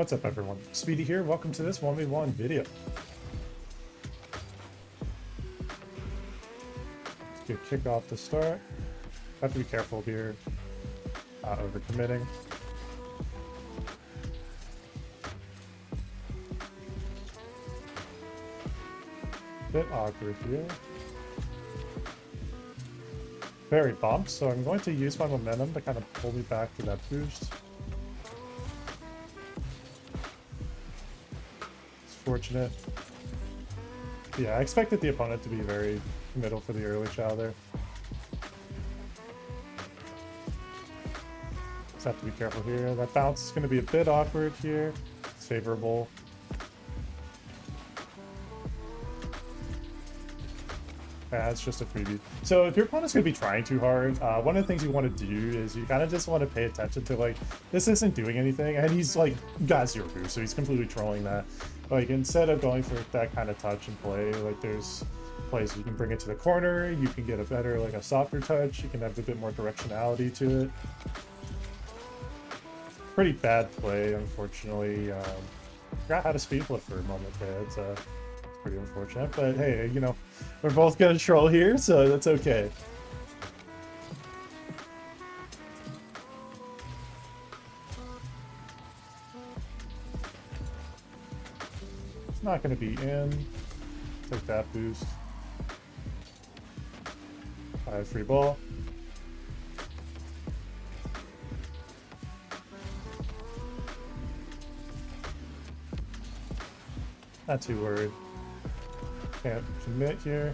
What's up, everyone? Speedy here. Welcome to this 1v1 video. Let's get kickoff to start. Have to be careful here. Overcommitting. Bit awkward here. Very bumped, so I'm going to use my momentum to kind of pull me back to that boost. It's fortunate. Yeah, I expected the opponent to be very middle for the early chow there. Just have to be careful here. That bounce is going to be a bit awkward here. It's favorable. Yeah, it's just a freebie. So if your opponent's going to be trying too hard, one of the things you want to do is you kind of just want to pay attention to, like, this isn't doing anything, and he's, like, got 0 boost, so he's completely trolling that. Like, instead of going for that kind of touch and play, like, there's plays you can bring it to the corner, you can get a better, like, a softer touch, you can have a bit more directionality to it. Pretty bad play, unfortunately. Forgot how to speed flip for a moment there. It's pretty unfortunate, but hey, you know, we're both gonna troll here, so that's okay. It's not gonna be in. Take that boost. I have free ball. Not too worried. Can't commit here.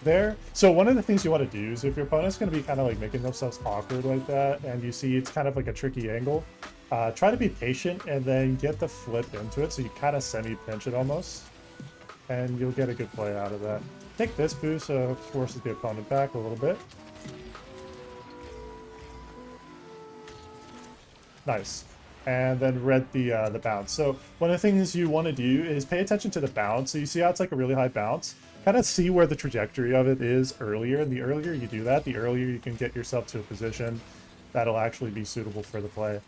There. So one of the things you want to do is if your opponent's going to be kind of like making themselves awkward like that, and you see it's kind of like a tricky angle, try to be patient and then get the flip into it, so you kind of semi-pinch it almost, and you'll get a good play out of that. Take this boost, so it forces the opponent back a little bit. Nice. And then read the bounce. So one of the things you want to do is pay attention to the bounce. So you see how it's like a really high bounce? Kind of see where the trajectory of it is earlier. And the earlier you do that, the earlier you can get yourself to a position that'll actually be suitable for the play.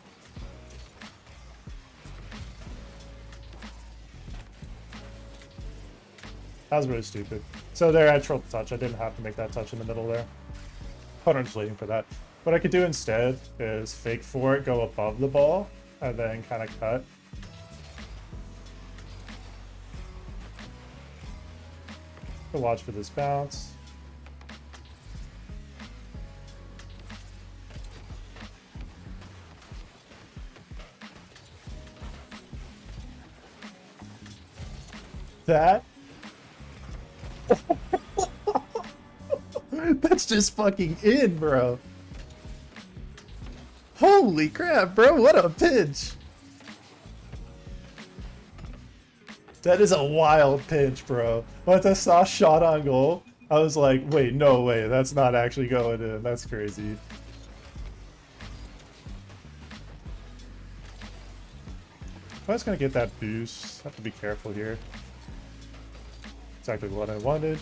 That was really stupid. So there, I trolled the touch. I didn't have to make that touch in the middle there. Opponent's waiting for that. What I could do instead is fake for it, go above the ball, and then kind of cut. So watch for this bounce. That? That's just fucking in, bro. Holy crap, bro, what a pinch! That is a wild pinch, bro. Once I saw shot on goal, I was like, wait, no way, that's not actually going in. That's crazy. I was gonna get that boost. Have to be careful here. Exactly what I wanted.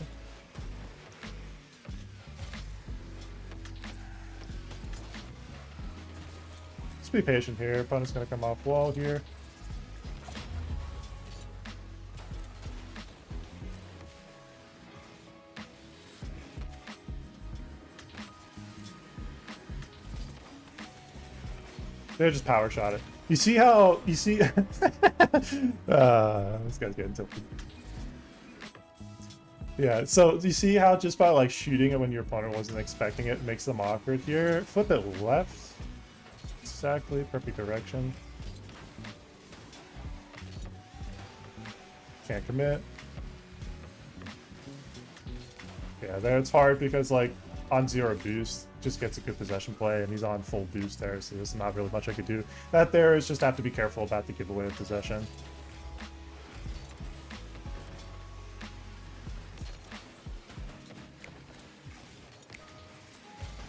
Just be patient here. Opponent's gonna come off wall here. They just power shot it. You see how this guy's getting tilted. Yeah, so you see how just by like shooting it when your opponent wasn't expecting it makes them awkward here. Flip it left. Exactly, perfect direction. Can't commit. Yeah, there it's hard because like on 0 boost, just gets a good possession play, and he's on full boost there, so there's not really much I could do. That there is just have to be careful about the giveaway of possession.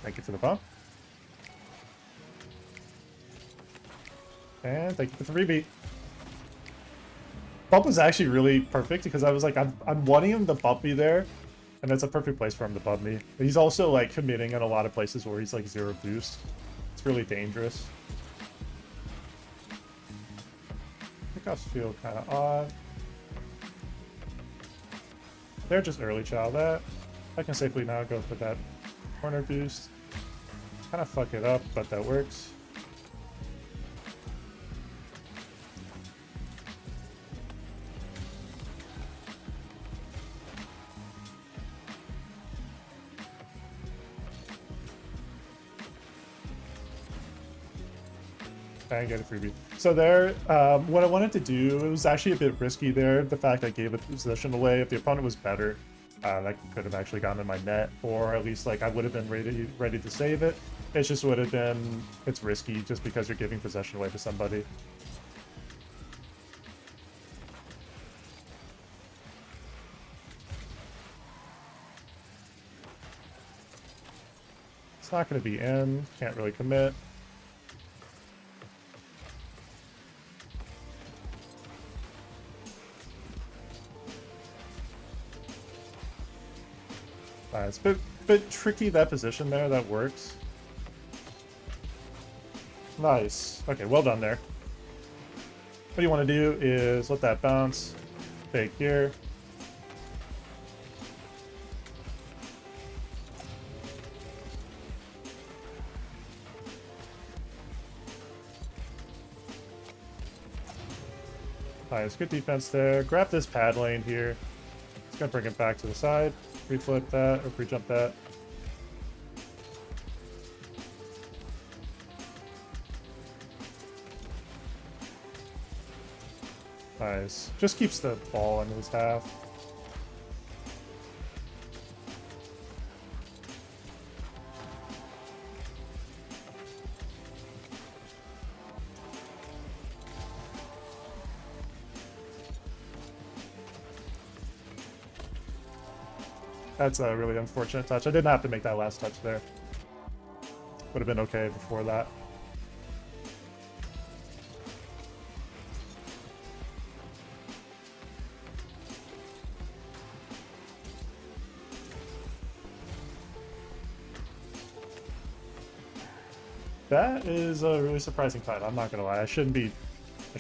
Thank you for the bump. And thank you for the rebeat. Bump was actually really perfect because I was like, I'm wanting him to bump me there, and that's a perfect place for him to bump me. But he's also like committing in a lot of places where he's like 0 boost. It's really dangerous. Kickoffs feel kind of odd. They're just early chow that. I can safely now go for that corner boost. Kind of fuck it up, but that works. And get a freebie. So there, what I wanted to do, it was actually a bit risky there. The fact I gave a position away. If the opponent was better, that could have actually gone in my net, or at least like I would have been ready to save it. It just would have been, it's risky just because you're giving possession away to somebody. It's not going to be in, can't really commit. It's a bit tricky, that position there, that works. Nice. Okay, well done there. What you want to do is let that bounce. Take here. Nice, good defense there. Grab this pad lane here. It's gonna bring it back to the side. Reflip that, or pre-jump that. Nice. Just keeps the ball in his half. That's a really unfortunate touch. I didn't have to make that last touch there. Would have been okay before that. That is a really surprising fight. I'm not gonna lie. I should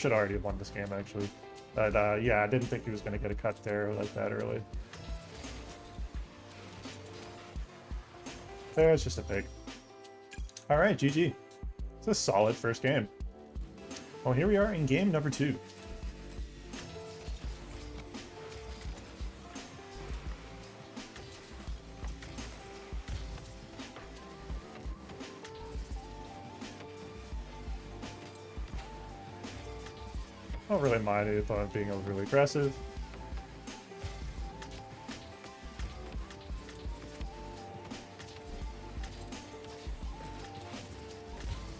already have won this game actually. But yeah, I didn't think he was gonna get a cut there like that early. There's just a pig. All right, GG. It's a solid first game. Well, here we are in game number 2. I don't really mind the opponent being overly aggressive.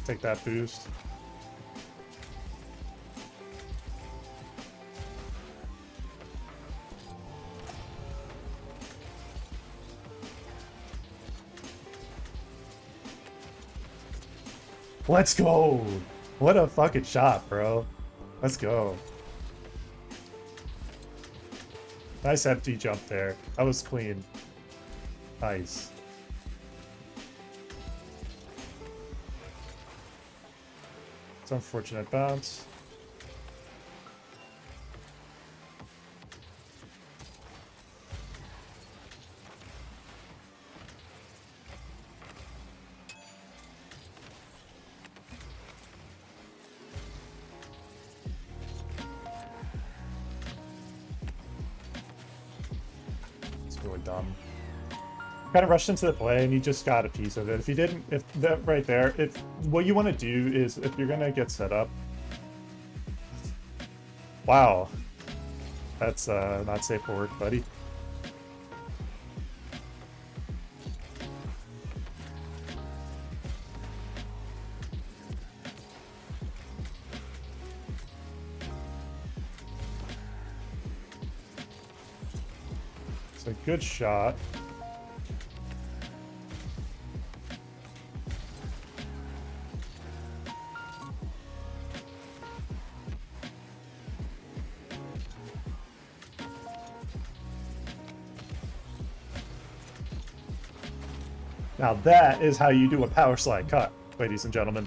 Take that boost. Let's go! What a fucking shot, bro. Let's go. Nice empty jump there. That was clean. Nice. It's unfortunate bounce. It's really dumb. Kind of rushed into the play and you just got a piece of it. If you didn't, if that right there, if what you want to do is if you're gonna get set up. Wow, that's not safe for work, buddy. It's a good shot. Now that is how you do a power slide cut, ladies and gentlemen.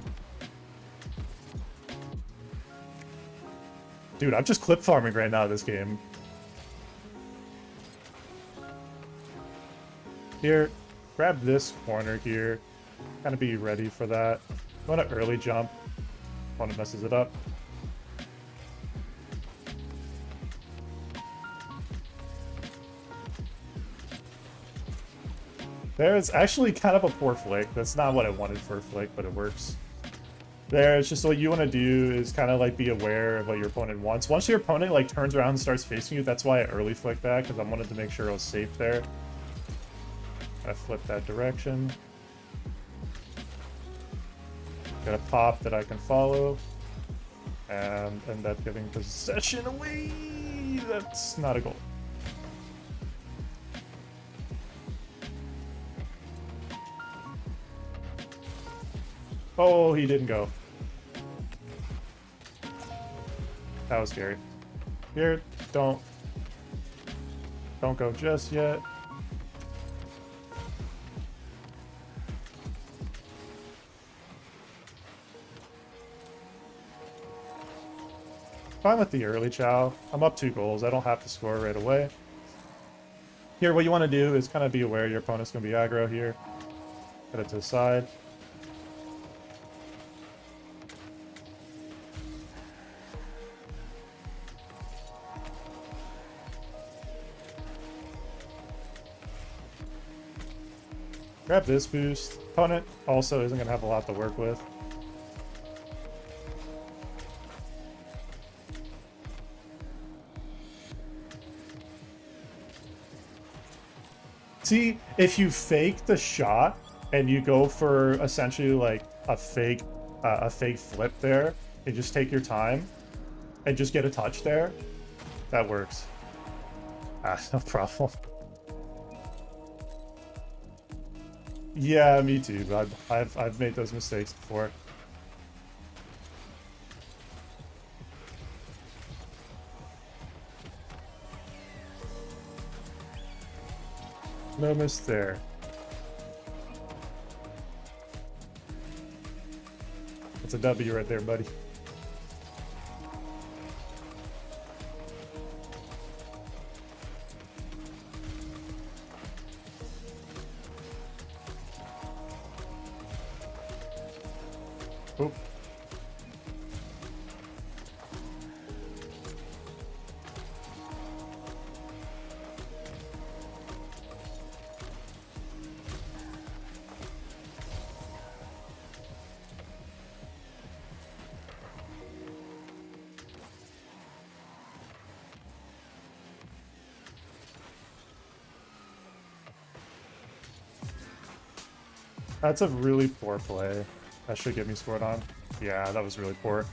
Dude, I'm just clip farming right now this game. Here, grab this corner here. Kind of be ready for that. You want to early jump. Opponent messes it up. There's actually kind of a poor flick. That's not what I wanted for a flick, but it works. There, it's just what you want to do is kind of like be aware of what your opponent wants. Once your opponent like turns around and starts facing you, that's why I early flicked that, because I wanted to make sure I was safe there. I flip that direction. Got a pop that I can follow. And end up giving possession away. That's not a goal. Oh, he didn't go. That was scary. Here, don't go just yet. Fine with the early chow. I'm up 2 goals. I don't have to score right away. Here, what you want to do is kind of be aware your opponent's going to be aggro here. Put it to the side. Grab this boost. Opponent also isn't going to have a lot to work with. See, if you fake the shot and you go for essentially like a fake flip there, and just take your time and just get a touch there, that works. Ah, no problem. Yeah, me too. I've made those mistakes before. No miss there. That's a W right there, buddy. Oop. That's a really poor play. That should get me scored on. Yeah, that was really poor.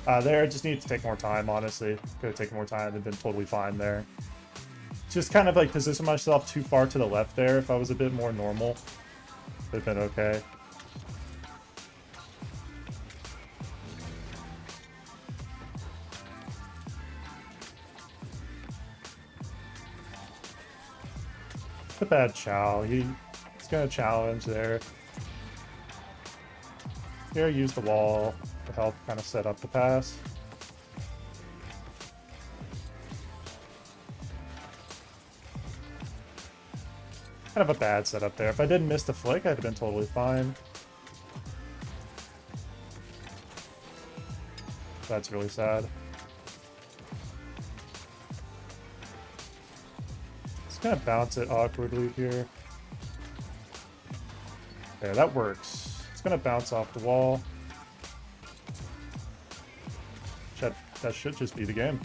There, just need to take more time, honestly. Could have taken more time and been totally fine there. Just kind of like position myself too far to the left there. If I was a bit more normal, would have been okay. It's a bad chow. He's gonna challenge there. Here, use the wall to help kind of set up the pass. Kind of a bad setup there. If I didn't miss the flick, I'd have been totally fine. That's really sad. Just gonna bounce it awkwardly here. There, that works. It's gonna bounce off the wall. That should just be the game.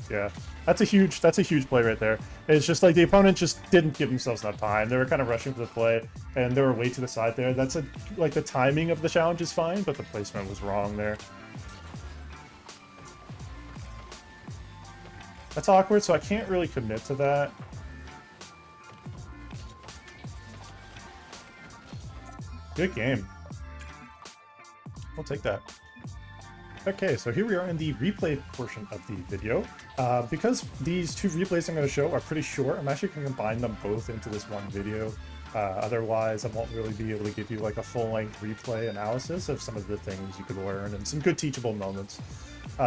Yeah, that's a huge play right there. It's just like the opponent just didn't give themselves enough time. They were kind of rushing for the play, and they were way to the side there. That's like the timing of the challenge is fine, but the placement was wrong there. That's awkward, so I can't really commit to that. Good game. We'll take that. Okay, so here we are in the replay portion of the video. Because these 2 replays I'm going to show are pretty short, I'm actually going to combine them both into this one video. Otherwise, I won't really be able to give you like a full-length replay analysis of some of the things you could learn and some good teachable moments.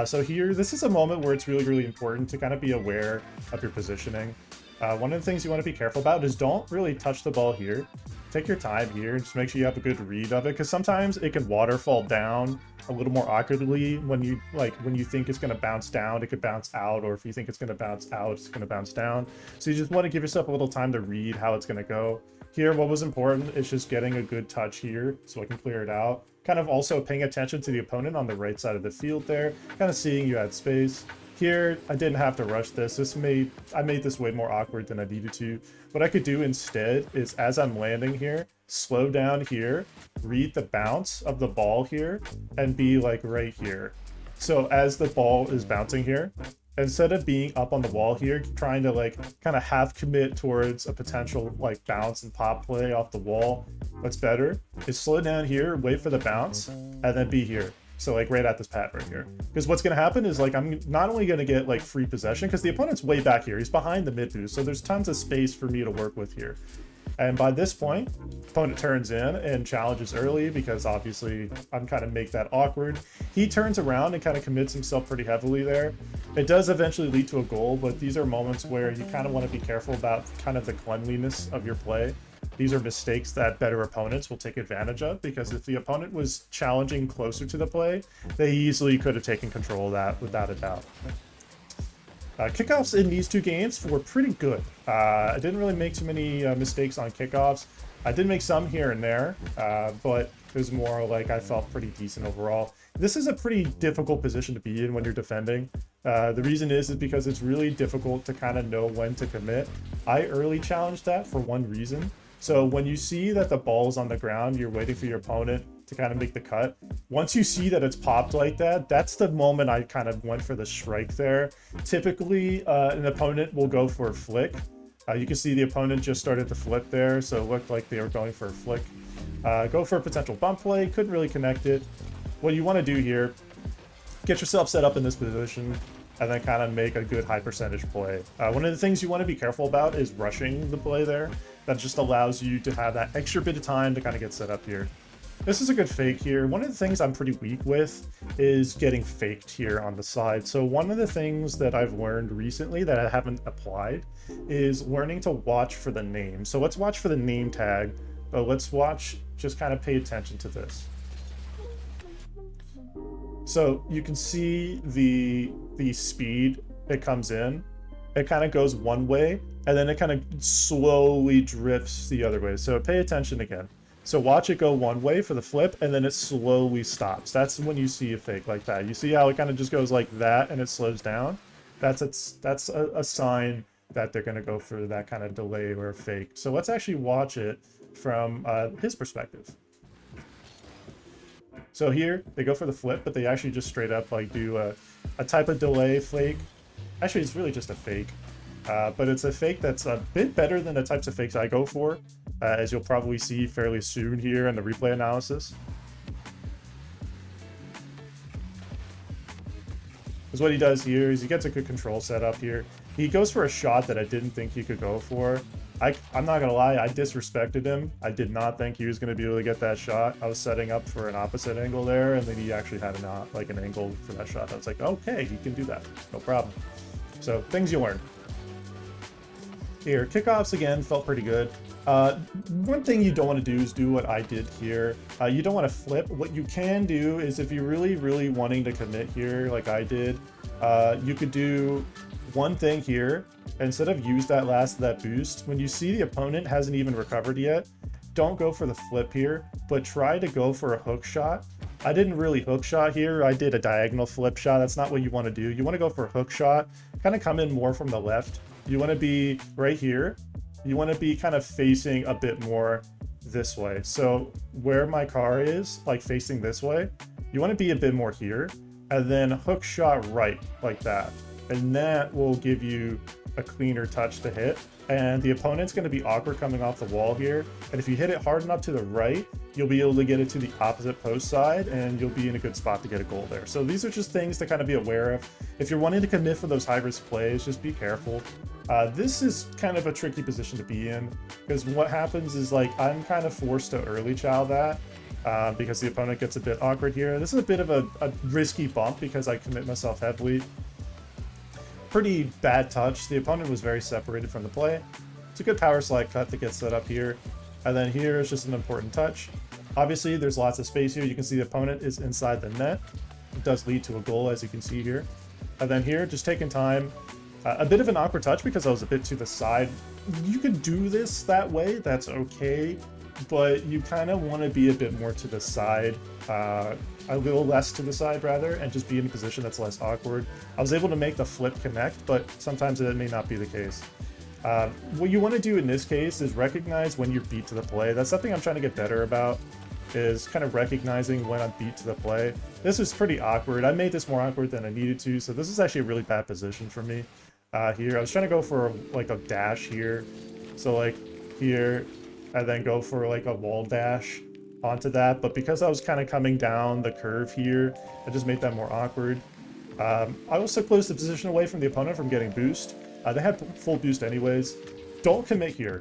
So here, this is a moment where it's really, really important to kind of be aware of your positioning. One of the things you want to be careful about is don't really touch the ball here. Take your time here and just make sure you have a good read of it, because sometimes it can waterfall down a little more awkwardly when you think it's going to bounce down, it could bounce out, or if you think it's going to bounce out, it's going to bounce down. So you just want to give yourself a little time to read how it's going to go. Here, what was important is just getting a good touch here so I can clear it out. Kind of also paying attention to the opponent on the right side of the field there, kind of seeing you had space. Here, I didn't have to rush this. I made this way more awkward than I needed to. What I could do instead is, as I'm landing here, slow down here, read the bounce of the ball here, and be like right here. So as the ball is bouncing here, instead of being up on the wall here, trying to like kind of half commit towards a potential like bounce and pop play off the wall, what's better is slow down here, wait for the bounce, and then be here. So like right at this pad right here. Because what's going to happen is like I'm not only going to get like free possession, because the opponent's way back here. He's behind the mid boost, so there's tons of space for me to work with here. And by this point, opponent turns in and challenges early, because obviously I'm kind of make that awkward. He turns around and kind of commits himself pretty heavily there. It does eventually lead to a goal, but these are moments where you kind of want to be careful about kind of the cleanliness of your play. These are mistakes that better opponents will take advantage of, because if the opponent was challenging closer to the play, they easily could have taken control of that without a doubt. Kickoffs in these two games were pretty good. I didn't really make too many mistakes on kickoffs. I did make some here and there, but it was more like I felt pretty decent overall. This is a pretty difficult position to be in when you're defending. The reason is because it's really difficult to kind of know when to commit. I early challenged that for one reason. So when you see that the ball is on the ground, you're waiting for your opponent to kind of make the cut. Once you see that it's popped like that, that's the moment I kind of went for the strike there. Typically, an opponent will go for a flick. You can see the opponent just started to flip there, so it looked like they were going for a flick. Go for a potential bump play, couldn't really connect it. What you want to do here, get yourself set up in this position, and then kind of make a good high percentage play. One of the things you want to be careful about is rushing the play there. That just allows you to have that extra bit of time to kind of get set up here. This is a good fake here. One of the things I'm pretty weak with is getting faked here on the side. So one of the things that I've learned recently that I haven't applied is learning to watch for the name. So let's watch for the name tag, but let's watch, just kind of pay attention to this. So you can see the speed it comes in. It kind of goes one way, and then it kind of slowly drifts the other way. So pay attention again. So watch it go one way for the flip, and then it slowly stops. That's when you see a fake like that. You see how it kind of just goes like that, and it slows down? That's a sign that they're going to go for that kind of delay or fake. So let's actually watch it from his perspective. So here, they go for the flip, but they actually just straight up like do a type of delay fake. Actually, it's really just a fake, but it's a fake that's a bit better than the types of fakes I go for, as you'll probably see fairly soon here in the replay analysis. Because what he does here is he gets a good control setup here. He goes for a shot that I didn't think he could go for. I'm not going to lie, I disrespected him. I did not think he was going to be able to get that shot. I was setting up for an opposite angle there, and then he actually had an angle for that shot. I was like, okay, he can do that. No problem. So, things you learn. Here, kickoffs again felt pretty good. One thing you don't want to do is do what I did here. You don't want to flip. What you can do is if you're really, really wanting to commit here, like I did, you could do one thing here. Instead of use that boost, when you see the opponent hasn't even recovered yet, don't go for the flip here, but try to go for a hook shot. I didn't really hook shot here. I did a diagonal flip shot. That's not what you want to do. You want to go for a hook shot, kind of come in more from the left. You want to be right here. You want to be kind of facing a bit more this way. So where my car is, like facing this way, you want to be a bit more here, and then hook shot right like that. And that will give you a cleaner touch to hit. And the opponent's going to be awkward coming off the wall here. And if you hit it hard enough to the right, you'll be able to get it to the opposite post side, and you'll be in a good spot to get a goal there. So these are just things to kind of be aware of. If you're wanting to commit for those high-risk plays, just be careful. This is kind of a tricky position to be in, because what happens is like I'm kind of forced to early chow that, because the opponent gets a bit awkward here. This is a bit of a risky bump because I commit myself heavily. Pretty bad touch. The opponent was very separated from the play. It's a good power slide cut that gets set up here. And then here is just an important touch. Obviously, there's lots of space here. You can see the opponent is inside the net. It does lead to a goal, as you can see here. And then here, just taking time. A bit of an awkward touch because I was a bit to the side. You could do this that way. That's okay. But you kind of want to be a bit more to the side. A little less to the side, rather, and just be in a position that's less awkward. I was able to make the flip connect, but sometimes it may not be the case. What you want to do in this case is recognize when you're beat to the play. That's something I'm trying to get better about, is kind of recognizing when I'm beat to the play. This is pretty awkward. I made this more awkward than I needed to, so this is actually a really bad position for me. Here, I was trying to go for like a dash here. So like here, and then go for like a wall dash onto that, but because I was kind of coming down the curve here, I just made that more awkward. I also closed the position away from the opponent from getting boost. They had full boost anyways. Don't commit here.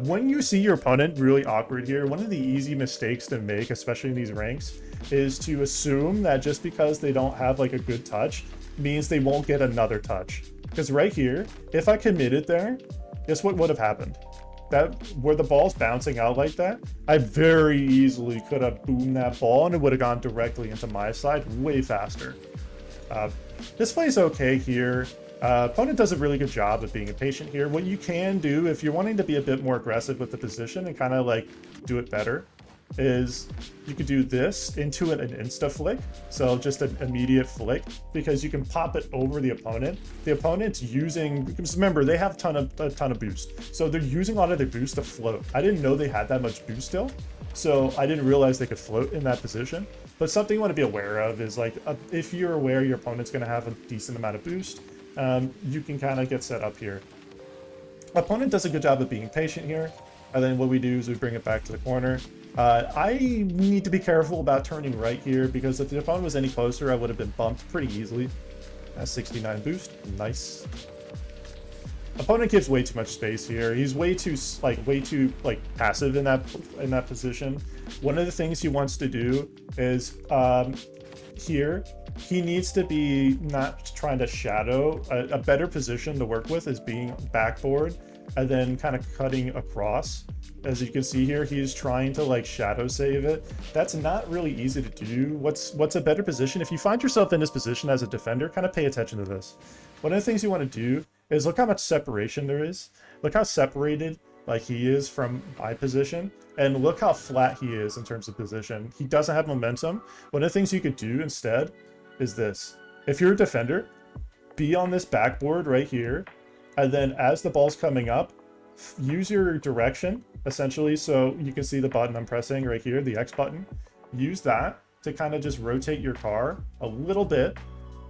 When you see your opponent really awkward here, one of the easy mistakes to make, especially in these ranks, is to assume that just because they don't have like a good touch means they won't get another touch. Because right here, if I committed there, guess what would have happened? That where the ball's bouncing out like that, I very easily could have boomed that ball and it would have gone directly into my side way faster. This play's okay here. Opponent does a really good job of being impatient here. What you can do if you're wanting to be a bit more aggressive with the position and kind of like do it better is you could do this into an insta flick. So just an immediate flick, because you can pop it over the opponent. The opponent's using, because remember, they have a ton of boost. So they're using a lot of their boost to float. I didn't know they had that much boost still. So I didn't realize they could float in that position. But something you want to be aware of is like, if you're aware your opponent's going to have a decent amount of boost, you can kind of get set up here. Opponent does a good job of being patient here. And then what we do is we bring it back to the corner. I need to be careful about turning right here, because if the opponent was any closer, I would have been bumped pretty easily. 69 boost, nice. Opponent gives way too much space here. He's way too passive in that position. One of the things he wants to do is here he needs to be not trying to shadow. A better position to work with is being backboard and then kind of cutting across. As you can see here, he's trying to like shadow save it. That's not really easy to do. What's a better position? If you find yourself in this position as a defender, kind of pay attention to this. One of the things you want to do is look how much separation there is. Look how separated like he is from my position, and look how flat he is in terms of position. He doesn't have momentum. One of the things you could do instead is this. If you're a defender, be on this backboard right here, and then as the ball's coming up, use your direction essentially. So you can see the button I'm pressing right here, the X button. Use that to kind of just rotate your car a little bit,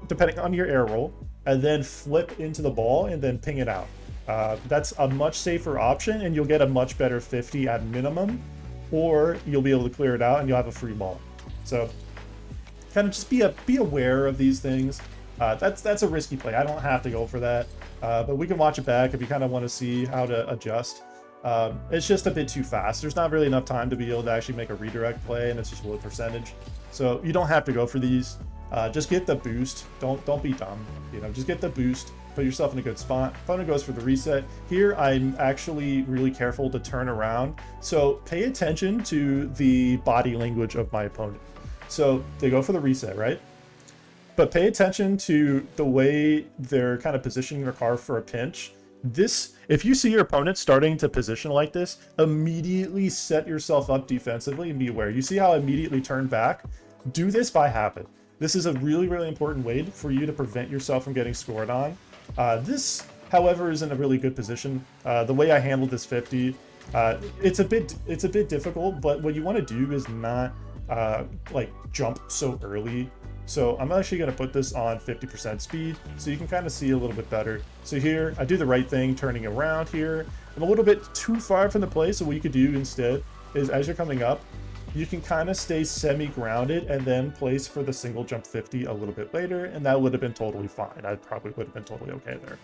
depending on your air roll, and then flip into the ball and then ping it out. That's a much safer option, and you'll get a much better 50 at minimum, or you'll be able to clear it out and you'll have a free ball. So kind of just be aware of these things. That's a risky play. I don't have to go for that, but we can watch it back if you kind of want to see how to adjust. It's just a bit too fast. There's not really enough time to be able to actually make a redirect play, and it's just a low percentage. So you don't have to go for these. Just get the boost. Don't be dumb. You know, just get the boost. Put yourself in a good spot. Opponent goes for the reset. Here, I'm actually really careful to turn around. So pay attention to the body language of my opponent. So they go for the reset, right? But pay attention to the way they're kind of positioning their car for a pinch. This, if you see your opponent starting to position like this, immediately set yourself up defensively and be aware. You see how I immediately turned back? Do this by habit. This is a really, really important way for you to prevent yourself from getting scored on. This, however, is in a really good position. The way I handled this 50, it's a bit difficult, but what you want to do is not like jump so early. So I'm actually going to put this on 50% speed so you can kind of see a little bit better. So here, I do the right thing, turning around here. I'm a little bit too far from the play, so what you could do instead is as you're coming up, you can kind of stay semi-grounded and then place for the single jump 50 a little bit later, and that would have been totally fine. I probably would have been totally okay there.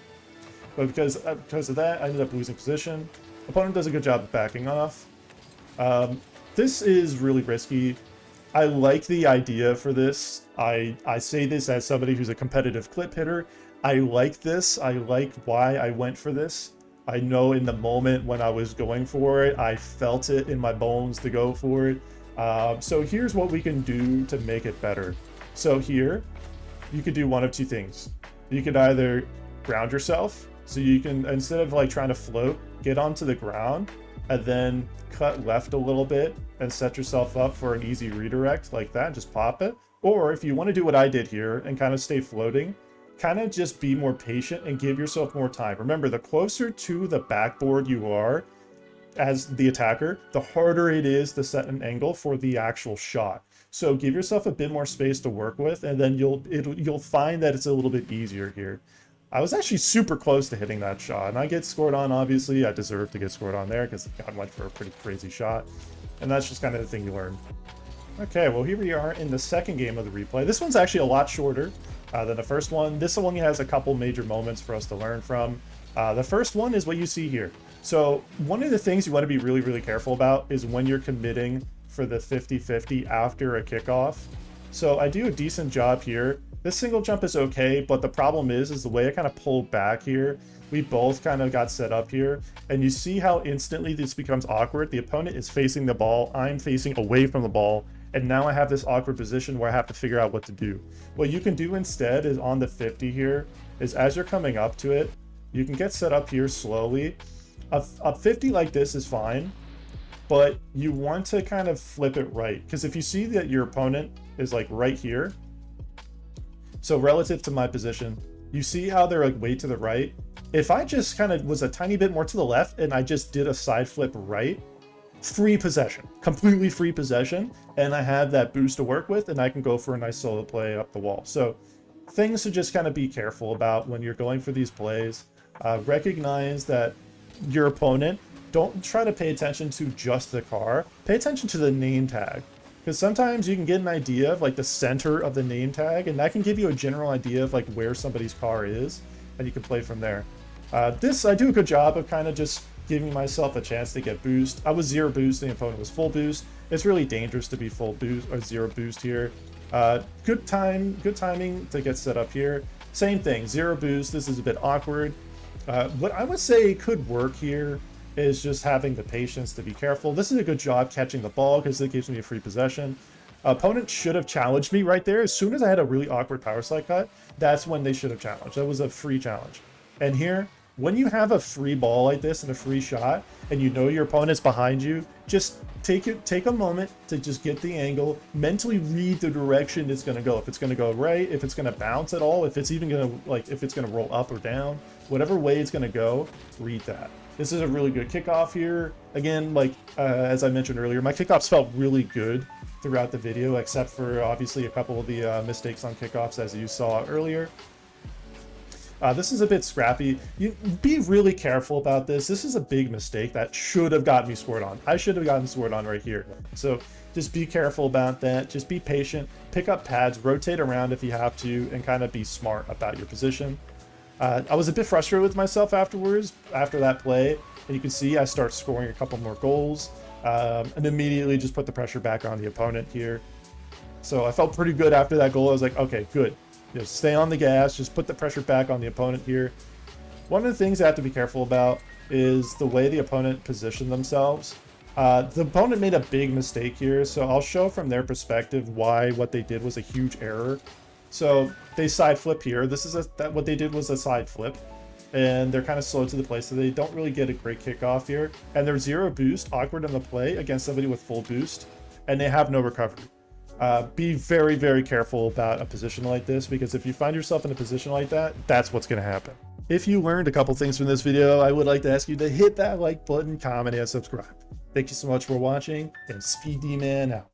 But because of that, I ended up losing position. Opponent does a good job of backing off. This is really risky. I like the idea for this. I say this as somebody who's a competitive clip hitter. I like this. I like why I went for this. I know in the moment when I was going for it, I felt it in my bones to go for it. So here's what we can do to make it better. So here, you could do one of two things. You could either ground yourself, so you can, instead of like trying to float, get onto the ground and then cut left a little bit and set yourself up for an easy redirect like that, just pop it. Or if you want to do what I did here and kind of stay floating, kind of just be more patient and give yourself more time. Remember, the closer to the backboard you are as the attacker, the harder it is to set an angle for the actual shot. So give yourself a bit more space to work with, and then you'll find that it's a little bit easier here. I was actually super close to hitting that shot, and I get scored on, obviously. I deserve to get scored on there because I went for a pretty crazy shot. And that's just kind of the thing you learn. Okay, well, here we are in the second game of the replay. This one's actually a lot shorter than the first one. This one has a couple major moments for us to learn from. The first one is what you see here. So one of the things you want to be really, really careful about is when you're committing for the 50-50 after a kickoff. So I do a decent job here. This single jump is okay, but the problem is the way I kind of pulled back here. We both kind of got set up here, and you see how instantly this becomes awkward. The opponent is facing the ball, I'm facing away from the ball, and now I have this awkward position where I have to figure out what to do. What you can do instead is on the 50 here, is as you're coming up to it, you can get set up here slowly. A 50 like this is fine, but you want to kind of flip it right, because if you see that your opponent is like right here, so relative to my position, you see how they're like way to the right. If I just kind of was a tiny bit more to the left and I just did a side flip right, free possession, completely free possession, and I have that boost to work with, and I can go for a nice solo play up the wall. So things to just kind of be careful about when you're going for these plays. Recognize that your opponent, don't try to pay attention to just the car, pay attention to the name tag. Because sometimes you can get an idea of like the center of the name tag, and that can give you a general idea of like where somebody's car is, and you can play from there. I do a good job of kind of just giving myself a chance to get boost. I was 0 boost, the opponent was full boost. It's really dangerous to be full boost or 0 boost here. Good timing to get set up here. Same thing, 0 boost. This is a bit awkward. What I would say could work here is just having the patience to be careful. This is a good job catching the ball because it gives me a free possession. Opponent should have challenged me right there. As soon as I had a really awkward power slide cut, that's when they should have challenged. That was a free challenge. And here, when you have a free ball like this and a free shot, and you know your opponent's behind you, just take a moment to just get the angle, mentally read the direction it's going to go. If it's going to go right, if it's going to bounce at all, if it's even going to, like, if it's going to roll up or down, whatever way it's going to go, read that. This is a really good kickoff here. Again, like, as I mentioned earlier, my kickoffs felt really good throughout the video, except for obviously a couple of the mistakes on kickoffs, as you saw earlier. This is a bit scrappy. You be really careful about this. This is a big mistake that should have gotten me scored on. I should have gotten scored on right here. So just be careful about that. Just be patient. Pick up pads, rotate around if you have to, and kind of be smart about your position. I was a bit frustrated with myself afterwards, after that play. And you can see I start scoring a couple more goals, and immediately just put the pressure back on the opponent here. So I felt pretty good after that goal. I was like, okay, good. Just stay on the gas, just put the pressure back on the opponent here. One of the things I have to be careful about is the way the opponent positioned themselves. The opponent made a big mistake here, so I'll show from their perspective why what they did was a huge error. So they side flip here. This is what they did was a side flip, and they're kind of slow to the play, so they don't really get a great kickoff here. And they're 0 boost, awkward in the play against somebody with full boost, and they have no recovery. Be very, very careful about a position like this, because if you find yourself in a position like that, that's what's going to happen. If you learned a couple things from this video, I would like to ask you to hit that like button, comment, and subscribe. Thank you so much for watching, and Speedy Man out.